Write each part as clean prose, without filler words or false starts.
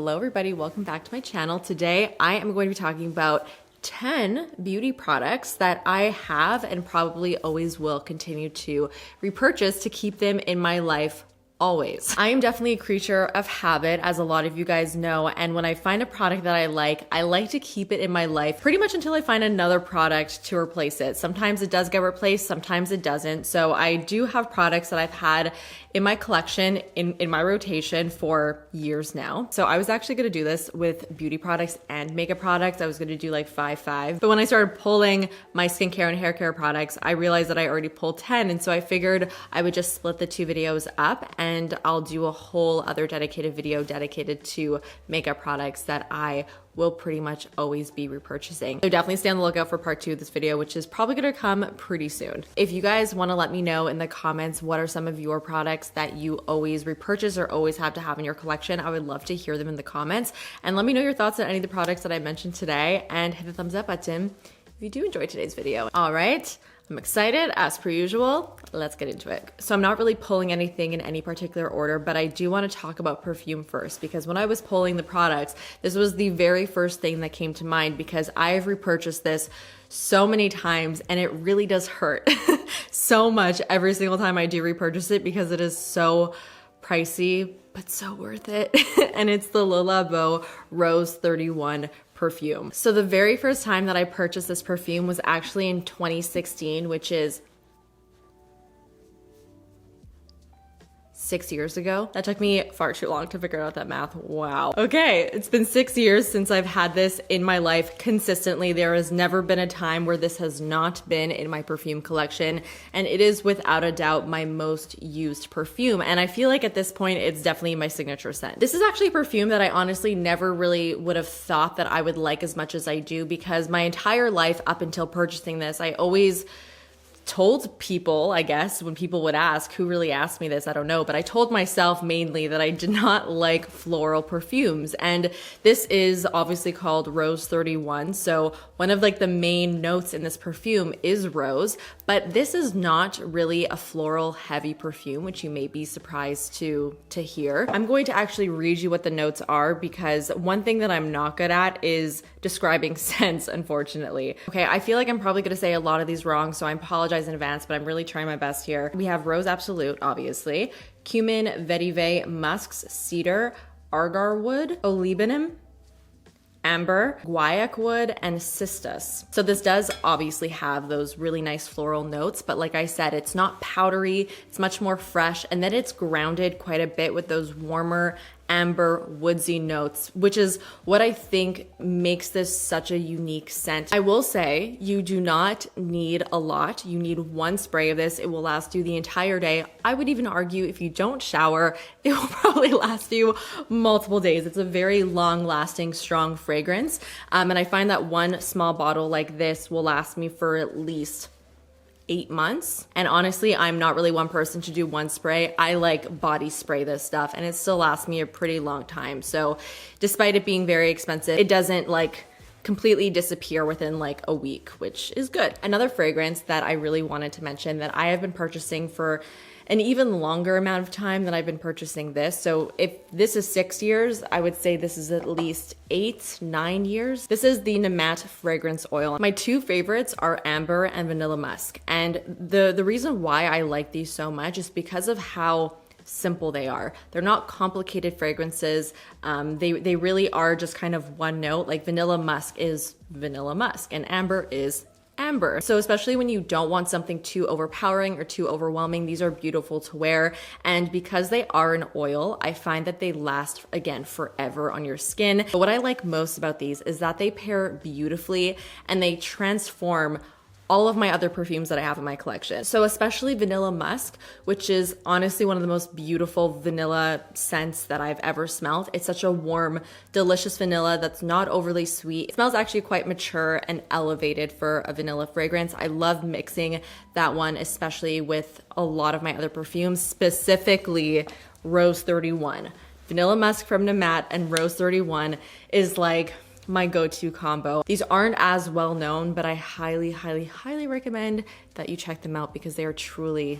Hello everybody, welcome back to my channel. Today I am going to be talking about 10 beauty products that I have and probably always will continue to repurchase to keep them in my life always. I am definitely a creature of habit, as a lot of you guys know, and when I find a product that I like to keep it in my life pretty much until I find another product to replace it. Sometimes it does get replaced, sometimes it doesn't. So I do have products that I've had in my collection, in my rotation for years now. So I was actually gonna do this with beauty products and makeup products. I was gonna do like 5-5. But when I started pulling my skincare and hair care products, I realized that I already pulled 10. And so I figured I would just split the two videos up and I'll do a whole other dedicated video dedicated to makeup products that I will pretty much always be repurchasing. So definitely stay on the lookout for part 2 of this video, which is probably gonna come pretty soon. If you guys wanna let me know in the comments what are some of your products that you always repurchase or always have to have in your collection, I would love to hear them in the comments. And let me know your thoughts on any of the products that I mentioned today, and hit the thumbs up button if you do enjoy today's video. All right, I'm excited as per usual. Let's get into it. So I'm not really pulling anything in any particular order, but I do want to talk about perfume first, because when I was pulling the products, this was the very first thing that came to mind, because I've repurchased this so many times and it really does hurt so much every single time I do repurchase it, because it is so pricey, but so worth it. And it's the Le Labo Rose 31 perfume. So the very first time that I purchased this perfume was actually in 2016, which is 6 years ago. That took me far too long to figure out that math. Wow. Okay, it's been 6 years since I've had this in my life consistently. There has never been a time where this has not been in my perfume collection, and it is without a doubt my most used perfume. And I feel like at this point, it's definitely my signature scent. This is actually a perfume that I honestly never really would have thought that I would like as much as I do, because my entire life up until purchasing this, I always told people, I guess, when people would ask, who really asked me this, I don't know, but I told myself mainly that I did not like floral perfumes. And this is obviously called Rose 31. So one of like the main notes in this perfume is rose, but this is not really a floral heavy perfume, which you may be surprised to hear. I'm going to actually read you what the notes are, because one thing that I'm not good at is describing scents, unfortunately. Okay, I feel like I'm probably gonna say a lot of these wrong, so I apologize in advance, but I'm really trying my best here. We have Rose Absolute, obviously, cumin, vetiver, musks, cedar, agarwood, olibanum, amber, guaiac wood, and cistus. So this does obviously have those really nice floral notes, but like I said, it's not powdery, it's much more fresh, and then it's grounded quite a bit with those warmer amber woodsy notes, which is what I think makes this such a unique scent. I will say you do not need a lot. You need one spray of this. It will last you the entire day. I would even argue if you don't shower, it will probably last you multiple days. It's a very long lasting, strong fragrance. And I find that one small bottle like this will last me for at least 8 months. And honestly, I'm not really one person to do one spray. I like body spray this stuff, and it still lasts me a pretty long time. So despite it being very expensive, it doesn't like completely disappear within like a week, which is good. Another fragrance that I really wanted to mention that I have been purchasing for an even longer amount of time than I've been purchasing this. So if this is 6 years, I would say this is at least 8-9 years. This is the Namat fragrance oil. My two favorites are amber and vanilla musk. And the reason why I like these so much is because of how simple they are. They're not complicated fragrances. They really are just kind of one note. Like vanilla musk is vanilla musk and amber is amber. So especially when you don't want something too overpowering or too overwhelming, these are beautiful to wear. And because they are an oil, I find that they last, again, forever on your skin. But what I like most about these is that they pair beautifully and they transform all of my other perfumes that I have in my collection. So especially vanilla musk, which is honestly one of the most beautiful vanilla scents that I've ever smelled. It's such a warm, delicious vanilla that's not overly sweet. It smells actually quite mature and elevated for a vanilla fragrance. I love mixing that one, especially with a lot of my other perfumes, specifically Rose 31. Vanilla musk from Namat and Rose 31 is like my go-to combo. These aren't as well known, but I highly, highly, highly recommend that you check them out because they are truly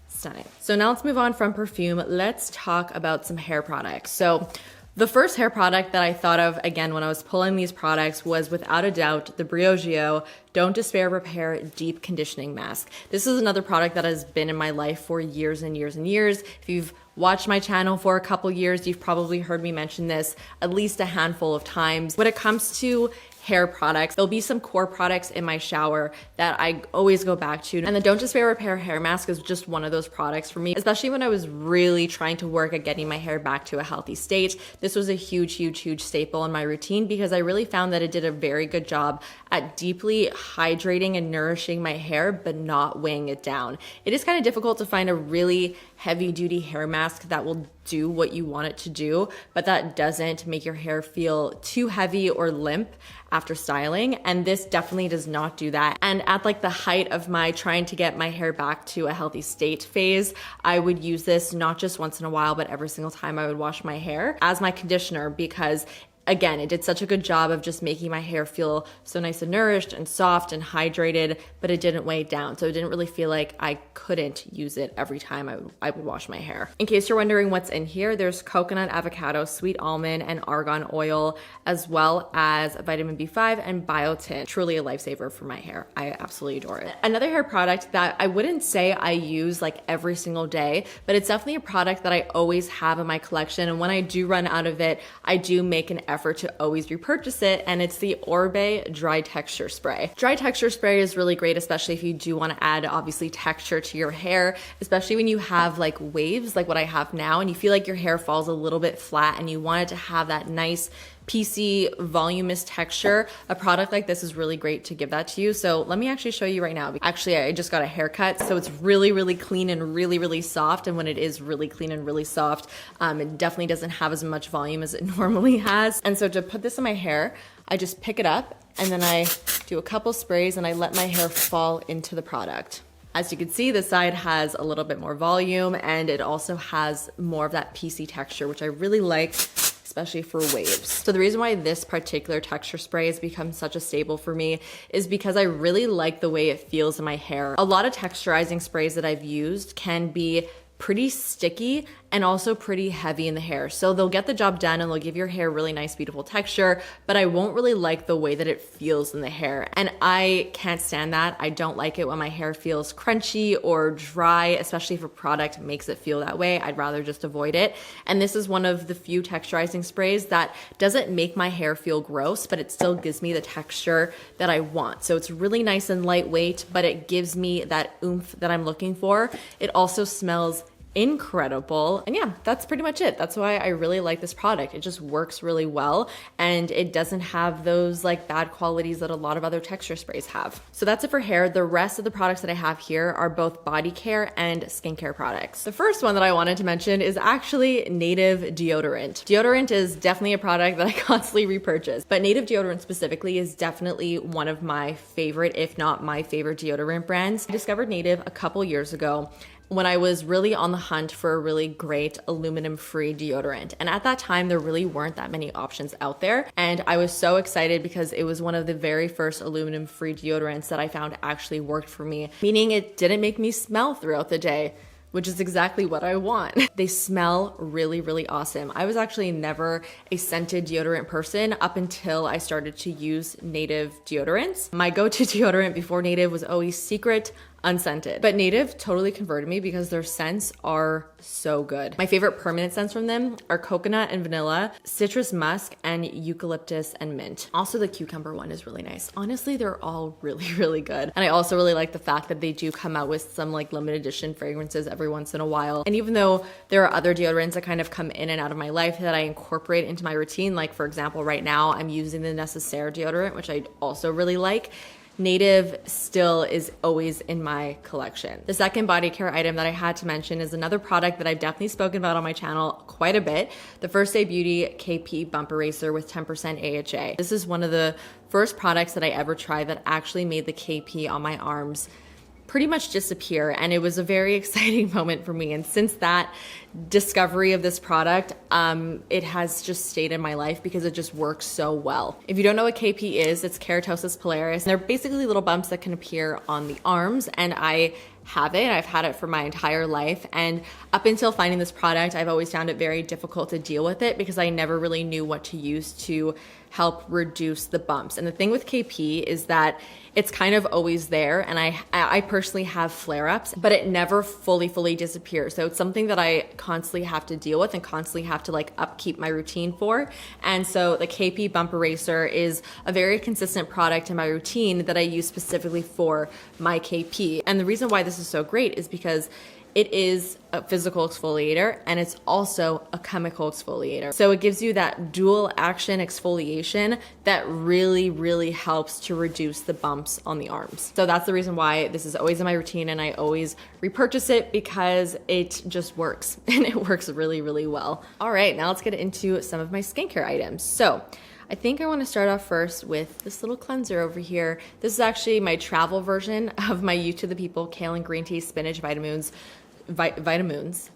stunning. So now let's move on from perfume. Let's talk about some hair products. So The first hair product that I thought of, again, when I was pulling these products was without a doubt the Briogeo Don't Despair Repair Deep Conditioning Mask. This is another product that has been in my life for years and years and years. If you've watched my channel for a couple years, you've probably heard me mention this at least a handful of times. When it comes to hair products, there'll be some core products in my shower that I always go back to. And the Don't Despair Repair hair mask is just one of those products for me, especially when I was really trying to work at getting my hair back to a healthy state. This was a huge staple in my routine because I really found that it did a very good job at deeply hydrating and nourishing my hair, but not weighing it down. It is kind of difficult to find a really heavy duty hair mask that will do what you want it to do, but that doesn't make your hair feel too heavy or limp after styling. And this definitely does not do that. And at like the height of my trying to get my hair back to a healthy state phase, I would use this not just once in a while, but every single time I would wash my hair as my conditioner, because again, it did such a good job of just making my hair feel so nice and nourished and soft and hydrated, but it didn't weigh it down. So it didn't really feel like I couldn't use it every time I would wash my hair. In case you're wondering what's in here, there's coconut, avocado, sweet almond, and argan oil, as well as vitamin B5 and biotin. Truly a lifesaver for my hair. I absolutely adore it. Another hair product that I wouldn't say I use like every single day, but it's definitely a product that I always have in my collection. And when I do run out of it, I do make an effort to always repurchase it, and it's the Orbe Dry Texture Spray. Dry Texture Spray is really great, especially if you do want to add obviously texture to your hair, especially when you have like waves like what I have now and you feel like your hair falls a little bit flat and you want it to have that nice piecey, voluminous texture. A product like this is really great to give that to you. So let me actually show you right now. Actually, I just got a haircut, so it's really clean and really soft. And when it is really clean and really soft, it definitely doesn't have as much volume as it normally has. And so to put this in my hair, I just pick it up and then I do a couple sprays and I let my hair fall into the product. As you can see, the side has a little bit more volume and it also has more of that piecey texture, which I really like, especially for waves. So the reason why this particular texture spray has become such a staple for me is because I really like the way it feels in my hair. A lot of texturizing sprays that I've used can be pretty sticky and also pretty heavy in the hair. So they'll get the job done and they'll give your hair really nice, beautiful texture, but I won't really like the way that it feels in the hair. And I can't stand that. I don't like it when my hair feels crunchy or dry, especially if a product makes it feel that way. I'd rather just avoid it. And this is one of the few texturizing sprays that doesn't make my hair feel gross, but it still gives me the texture that I want. So it's really nice and lightweight, but it gives me that oomph that I'm looking for. It also smells incredible. And yeah, that's pretty much it. That's why I really like this product. It just works really well and it doesn't have those like bad qualities that a lot of other texture sprays have. So that's it for hair. The rest of the products that I have here are both body care and skincare products. The first one that I wanted to mention is actually Native Deodorant. Deodorant is definitely a product that I constantly repurchase, but Native Deodorant specifically is definitely one of my favorite, if not my favorite deodorant brands. I discovered Native a couple years ago when I was really on the hunt for a really great aluminum-free deodorant. And at that time, there really weren't that many options out there. And I was so excited because it was one of the very first aluminum-free deodorants that I found actually worked for me, meaning it didn't make me smell throughout the day, which is exactly what I want. They smell really awesome. I was actually never a scented deodorant person up until I started to use Native deodorants. My go-to deodorant before Native was always Secret unscented, but Native totally converted me because their scents are so good. My favorite permanent scents from them are coconut and vanilla, citrus musk, and eucalyptus and mint. Also, the cucumber one is really nice. Honestly, they're all really good. And I also really like the fact that they do come out with some like limited edition fragrances every once in a while. And even though there are other deodorants that kind of come in and out of my life that I incorporate into my routine, like for example, right now I'm using the Necessaire deodorant, which I also really like, Native still is always in my collection. The second body care item that I had to mention is another product that I've definitely spoken about on my channel quite a bit, the First Day Beauty KP Bump Eraser with 10% AHA. This is one of the first products that I ever tried that actually made the KP on my arms pretty much disappear, and it was a very exciting moment for me. And since that discovery of this product, it has just stayed in my life because it just works so well. If you don't know what KP is, it's keratosis pilaris. They're basically little bumps that can appear on the arms, and I have it. I've had it for my entire life. And up until finding this product, I've always found it very difficult to deal with it because I never really knew what to use to help reduce the bumps. And the thing with KP is that it's kind of always there. And I personally have flare-ups, but it never fully disappears. So it's something that I constantly have to deal with and constantly have to like upkeep my routine for. And so the KP Bump Eraser is a very consistent product in my routine that I use specifically for my KP. And the reason why this is so great is because it is a physical exfoliator and it's also a chemical exfoliator. So it gives you that dual action exfoliation that really helps to reduce the bumps on the arms. So that's the reason why this is always in my routine and I always repurchase it because it just works and it works really well. All right, now let's get into some of my skincare items. So I think I want to start off first with this little cleanser over here. This is actually my travel version of my Youth to the People Kale and Green Tea Spinach Vitamins, Superfood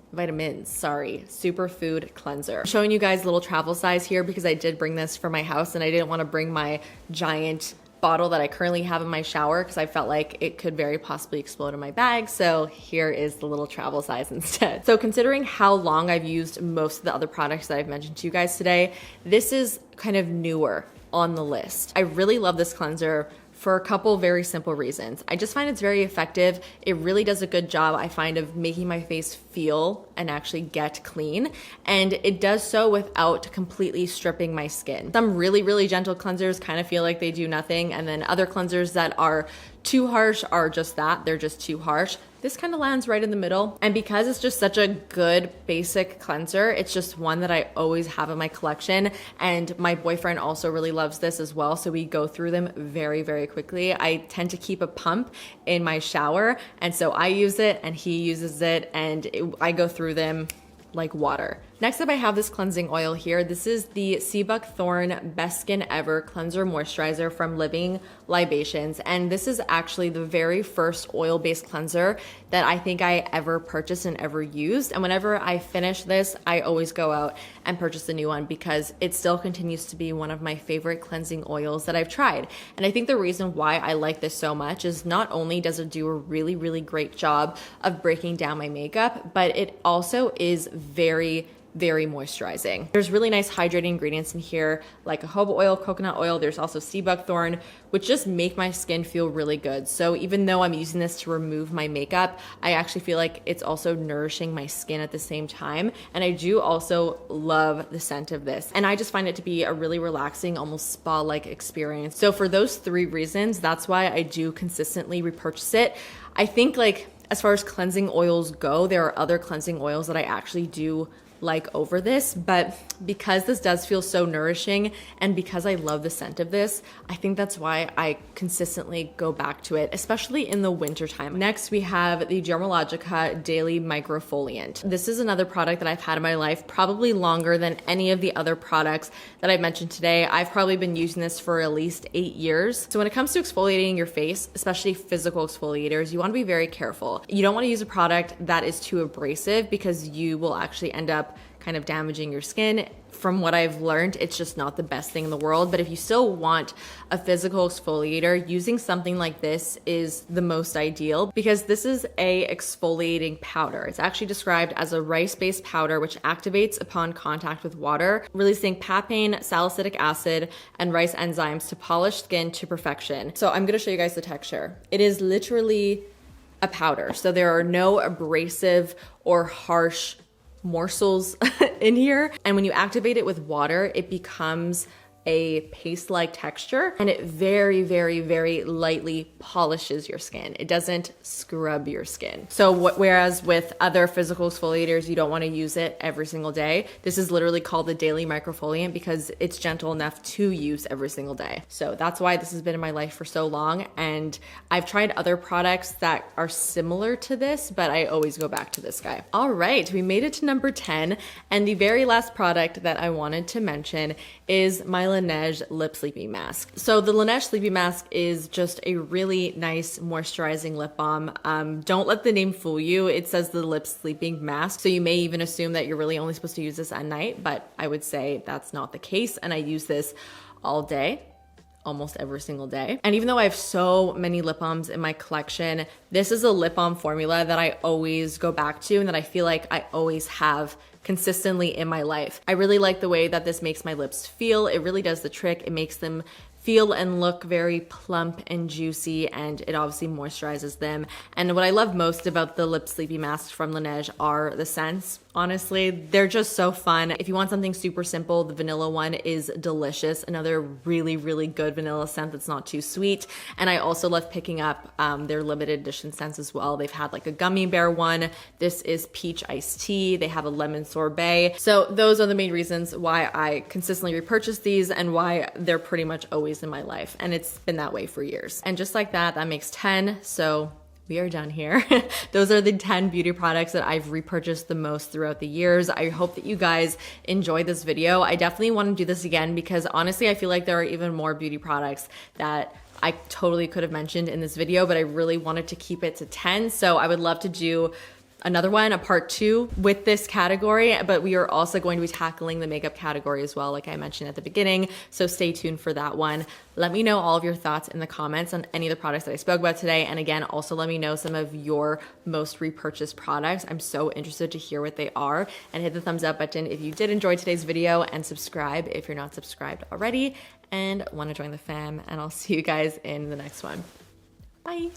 Cleanser. I'm showing you guys a little travel size here because I did bring this for my house and I didn't want to bring my giant bottle that I currently have in my shower because I felt like it could very possibly explode in my bag. So here is the little travel size instead. So considering how long I've used most of the other products that I've mentioned to you guys today, this is kind of newer on the list. I really love this cleanser for a couple very simple reasons. I just find it's very effective. It really does a good job, I find, of making my face feel and actually get clean. And it does so without completely stripping my skin. Some really gentle cleansers kind of feel like they do nothing. And then other cleansers that are too harsh are just that, they're just too harsh. This kind of lands right in the middle. And because it's just such a good basic cleanser, it's just one that I always have in my collection. And my boyfriend also really loves this as well. So we go through them very quickly. I tend to keep a pump in my shower. And so I use it and he uses it and I go through them like water. Next up, I have this cleansing oil here. This is the Sea Buckthorn Best Skin Ever Cleanser Moisturizer from Living Libations. And this is actually the very first oil-based cleanser that I think I ever purchased and ever used. And whenever I finish this, I always go out and purchase a new one because it still continues to be one of my favorite cleansing oils that I've tried. And I think the reason why I like this so much is not only does it do a really great job of breaking down my makeup, but it also is very moisturizing. There's really nice hydrating ingredients in here like jojoba oil, coconut oil. There's also sea buckthorn, which just make my skin feel really good. So even though I'm using this to remove my makeup, I actually feel like it's also nourishing my skin at the same time. And I do also love the scent of this. And I just find it to be a really relaxing, almost spa-like experience. So for those three reasons, that's why I do consistently repurchase it. I think like as far as cleansing oils go, there are other cleansing oils that I actually do like over this, but because this does feel so nourishing and because I love the scent of this, I think that's why I consistently go back to it, especially in the winter time. Next, we have the Dermalogica Daily Microfoliant. This is another product that I've had in my life probably longer than any of the other products that I've mentioned today. I've probably been using this for at least 8 years. So when it comes to exfoliating your face, especially physical exfoliators, you want to be very careful. You don't want to use a product that is too abrasive because you will actually end up kind of damaging your skin. From what I've learned, it's just not the best thing in the world. But if you still want a physical exfoliator, using something like this is the most ideal because this is a exfoliating powder. It's actually described as a rice-based powder which activates upon contact with water, releasing papain, salicylic acid, and rice enzymes to polish skin to perfection. So I'm gonna show you guys the texture. It is literally a powder. So there are no abrasive or harsh morsels in here. And when you activate it with water, it becomes a paste-like texture and it very lightly polishes your skin. It doesn't scrub your skin. So whereas with other physical exfoliators, you don't want to use it every single day, this is literally called the Daily Microfoliant because it's gentle enough to use every single day. So that's why this has been in my life for so long. And I've tried other products that are similar to this, but I always go back to this guy. All right, we made it to number 10. And the very last product that I wanted to mention is my Laneige Lip Sleeping Mask. So the Laneige Sleeping Mask is just a really nice moisturizing lip balm. Don't let the name fool you. It says the Lip Sleeping Mask. So you may even assume that you're really only supposed to use this at night, but I would say that's not the case. And I use this all day, almost every single day. And even though I have so many lip balms in my collection, this is a lip balm formula that I always go back to and that I feel like I always have consistently in my life. I really like the way that this makes my lips feel. It really does the trick. It makes them feel and look very plump and juicy, and it obviously moisturizes them. And what I love most about the Lip Sleepy masks from Laneige are the scents. Honestly, they're just so fun. If you want something super simple, the vanilla one is delicious. Another really, really good vanilla scent that's not too sweet. And I also love picking up their limited edition scents as well. They've had like a gummy bear one. This is peach iced tea. They have a lemon sorbet. So those are the main reasons why I consistently repurchase these and why they're pretty much always in my life. And it's been that way for years. And just like that, that makes 10. So we are done here. Those are the 10 beauty products that I've repurchased the most throughout the years. I hope that you guys enjoyed this video. I definitely want to do this again because honestly, I feel like there are even more beauty products that I totally could have mentioned in this video, but I really wanted to keep it to 10. So I would love to do another one, a part 2 with this category, but we are also going to be tackling the makeup category as well, like I mentioned at the beginning. So stay tuned for that one. Let me know all of your thoughts in the comments on any of the products that I spoke about today. And again, also let me know some of your most repurchased products. I'm so interested to hear what they are, and hit the thumbs up button if you did enjoy today's video, and subscribe if you're not subscribed already and want to join the fam. And I'll see you guys in the next one. Bye.